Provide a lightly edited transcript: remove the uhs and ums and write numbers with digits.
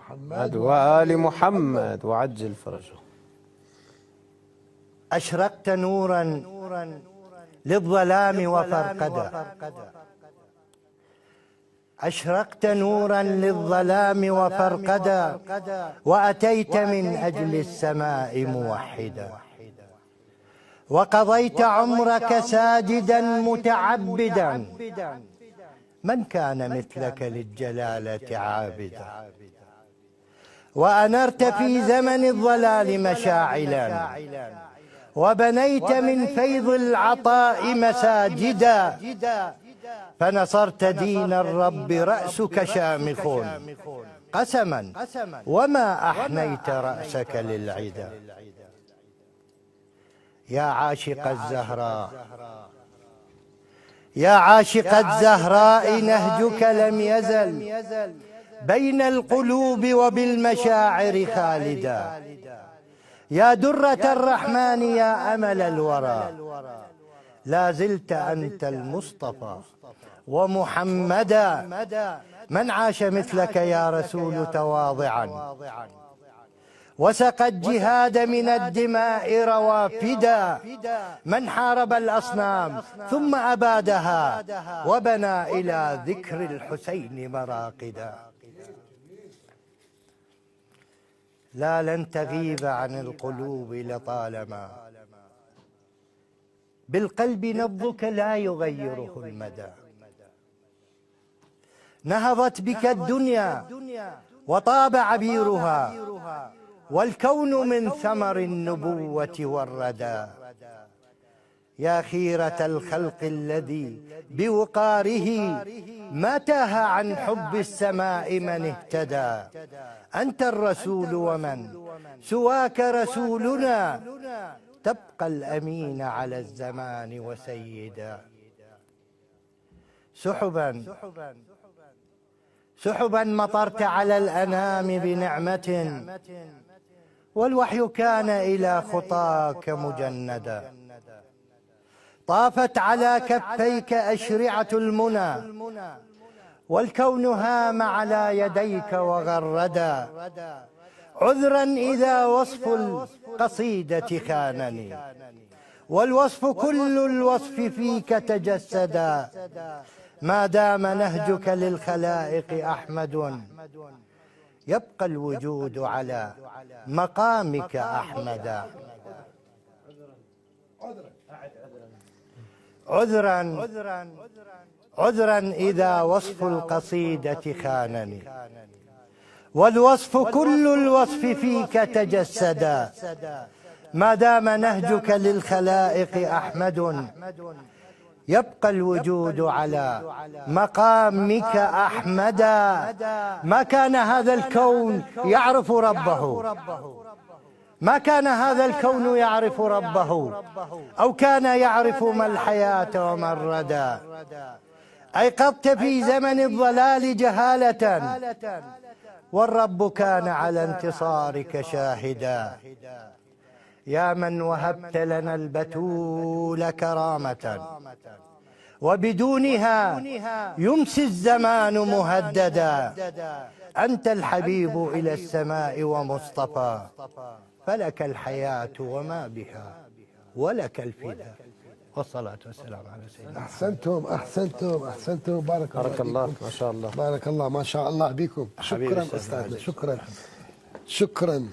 محمد وآل محمد وعجل فرجهم. أشرقت نورا للظلام وفرقدا، أشرقت نورا للظلام وفرقدا، وأتيت من أجل السماء موحدا، وقضيت عمرك ساجدا متعبدا، من كان مثلك للجلالة عابدا، وأنرت في زمن الضلال مشاعلا، وبنيت من فيض العطاء مساجدا، فنصرت دين الرب رأسك شامخ قسما، وما أحنيت رأسك للعدا. يا عاشق الزهراء، يا عاشق الزهراء، نهجك لم يزل بين القلوب وبالمشاعر خالدا، يا درة الرحمن يا أمل الورى، لا زلت أنت المصطفى ومحمدا، من عاش مثلك يا رسول تواضعا، وسقى الجهاد من الدماء روافدا، من حارب الأصنام ثم أبادها، وبنى إلى ذكر الحسين مراقدا. لا لن تغيب عن القلوب لطالما، بالقلب نبضك لا يغيره المدى، نهضت بك الدنيا وطاب عبيرها، والكون من ثمر النبوة والردى، يا خيرة الخلق الذي بوقاره ما تاه عن حب السماء من اهتدى، أنت الرسول ومن سواك رسولنا، تبقى الأمين على الزمان وسيدا. سحبا سحبا مطرت على الأنام بنعمة، والوحي كان إلى خطاك مجندا، طافت على كفيك أشرعة المنى، والكون هام على يديك وغردا، عذرا إذا وصف القصيدة خانني، والوصف كل الوصف فيك تجسدا، ما دام نهجك للخلائق أحمد، يبقى الوجود على مقامك أحمدا. عذرا إذا وصف القصيدة خانني، والوصف كل الوصف فيك تجسدا، ما دام نهجك للخلائق أحمد، يبقى الوجود على مقامك أحمدا. ما كان هذا الكون يعرف ربه، ما كان هذا الكون يعرف ربه، أو كان يعرف ما الحياة وما الردى، أيقظت في زمن الضلال جهالة، والرب كان على انتصارك شاهدا، يا من وهبت لنا البتول كرامة، وبدونها يمسي الزمان مهددا، أنت الحبيب إلى السماء ومصطفى، فلك الحياة وما بها ولك الفداء، والصلاة والسلام على سيدنا. أحسنتم بارك الله ما شاء الله، بارك الله ما شاء الله بكم. شكرا أستاذنا، شكرا.